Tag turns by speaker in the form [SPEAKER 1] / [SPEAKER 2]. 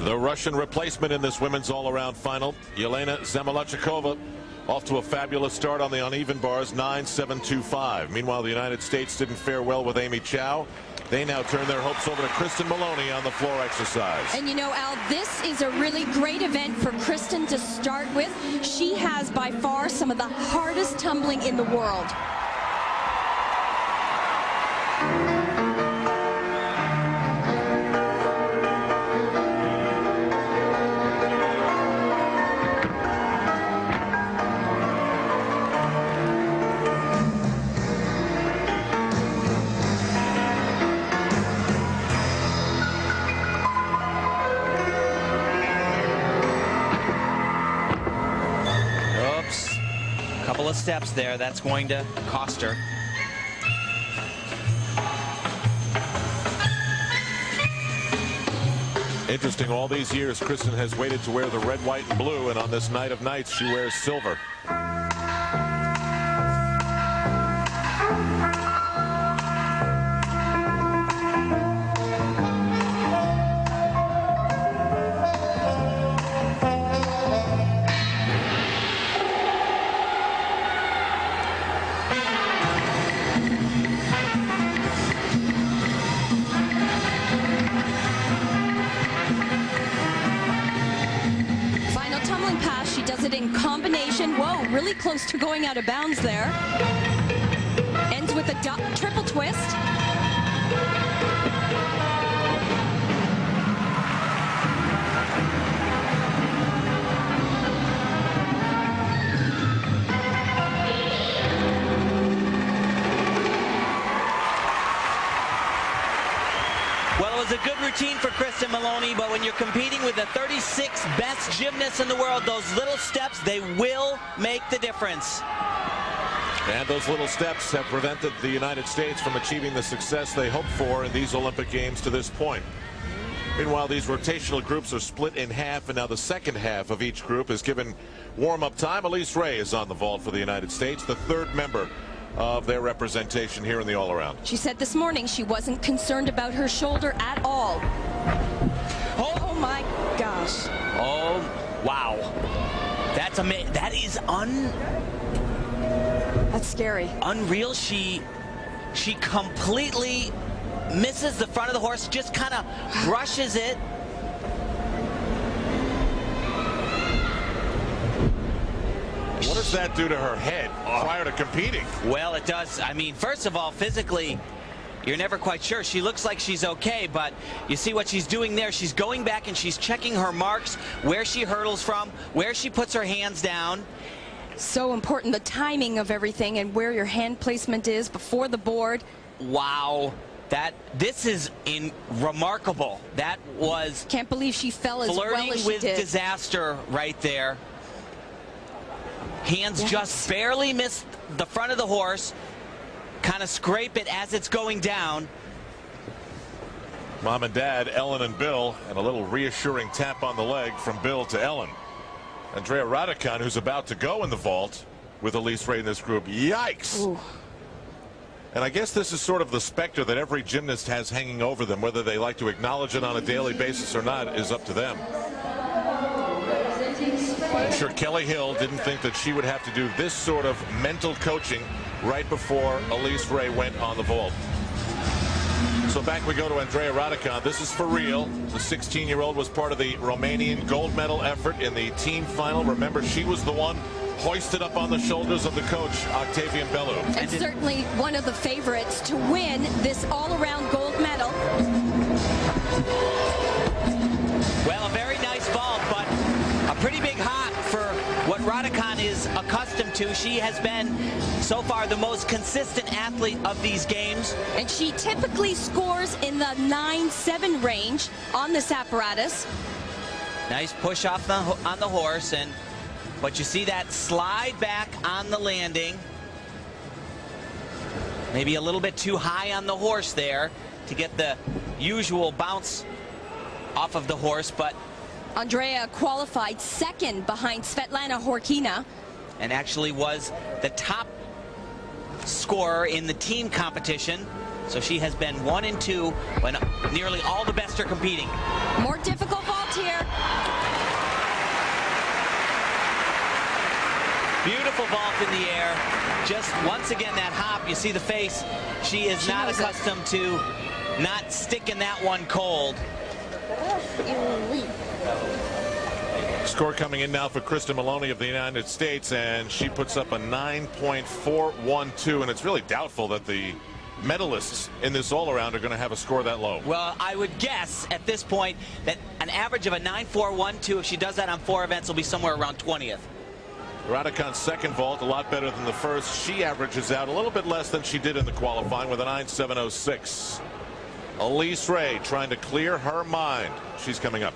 [SPEAKER 1] The Russian replacement in this women's all-around final, Yelena Zamolodchikova, off to a fabulous start on the uneven bars, 9-7-2-5. Meanwhile, the United States didn't fare well with Amy Chow. They now turn their hopes over to Kristen Maloney on the floor exercise.
[SPEAKER 2] And you know, Al, this is a really great event for Kristen to start with. She has by far some of the hardest tumbling in the world.
[SPEAKER 3] Couple of steps there, that's going to cost her.
[SPEAKER 1] Interesting, all these years Kristen has waited to wear the red, white, and blue, and on this night of nights she wears silver.
[SPEAKER 2] She does it in combination. Whoa, really close to going out of bounds there. Ends with a triple twist.
[SPEAKER 3] Well, it was a good routine for Kristen Maloney, but when you're competing with the 36th best gymnasts in the world, those little steps, they will make the difference.
[SPEAKER 1] And those little steps have prevented the United States from achieving the success they hoped for in these Olympic Games to this point. Meanwhile, these rotational groups are split in half, and now the second half of each group is given warm-up time. Elise Ray is on the vault for the United States, the third member of their representation here in the all-around.
[SPEAKER 2] She said this morning she wasn't concerned about her shoulder at all. Oh my gosh.
[SPEAKER 3] Oh, wow. That's amazing. That is
[SPEAKER 2] That's scary.
[SPEAKER 3] Unreal. She completely misses the front of the horse, just kind of brushes it.
[SPEAKER 1] What does that do to her head prior to competing?
[SPEAKER 3] Well, it does. I mean, first of all, physically, you're never quite sure. She looks like she's okay, but you see what she's doing there. She's going back and she's checking her marks, where she hurdles from, where she puts her hands down.
[SPEAKER 2] So important, the timing of everything and where your hand placement is before the board.
[SPEAKER 3] Wow. This is remarkable. That was...
[SPEAKER 2] Can't believe she fell as well as she did.
[SPEAKER 3] Flirting with disaster right there. Hands just barely missed the front of the horse. Kind of scrape it as it's going down.
[SPEAKER 1] Mom and Dad, Ellen and Bill, and a little reassuring tap on the leg from Bill to Ellen. Andrea Raducan, who's about to go in the vault with Elise Ray in this group. Yikes! Ooh. And I guess this is sort of the specter that every gymnast has hanging over them. Whether they like to acknowledge it on a daily basis or not is up to them. I'm sure Kelly Hill didn't think that she would have to do this sort of mental coaching right before Elise Ray went on the vault. So back we go to Andrea Raducan. This is for real. The 16-year-old was part of the Romanian gold medal effort in the team final. Remember, she was the one hoisted up on the shoulders of the coach, Octavian Bellew.
[SPEAKER 2] And certainly one of the favorites to win this all-around gold medal.
[SPEAKER 3] Well, a very nice vault, but a pretty big hop for what Raducan is accustomed to. She has been, so far, the most consistent athlete of these games.
[SPEAKER 2] And she typically scores in the 9-7 range on this apparatus.
[SPEAKER 3] Nice push off on the horse, but you see that slide back on the landing. Maybe a little bit too high on the horse there to get the usual bounce off of the horse, but
[SPEAKER 2] Andrea qualified second behind Svetlana Horkina.
[SPEAKER 3] And actually was the top scorer in the team competition. So she has been 1 and 2 when nearly all the best are competing.
[SPEAKER 2] More difficult vault attempt here.
[SPEAKER 3] Beautiful vault in the air. Just once again that hop. You see the face. She is not accustomed to not sticking that one cold.
[SPEAKER 1] Score coming in now for Kristen Maloney of the United States, and she puts up a 9.412, and it's really doubtful that the medalists in this all-around are going to have a score that low.
[SPEAKER 3] Well, I would guess at this point that an average of a 9.412, if she does that on 4 events, will be somewhere around 20th.
[SPEAKER 1] Raducan's second vault a lot better than the first. She averages out a little bit less than she did in the qualifying with a 9.706. Elise Ray trying to clear her mind. She's coming up.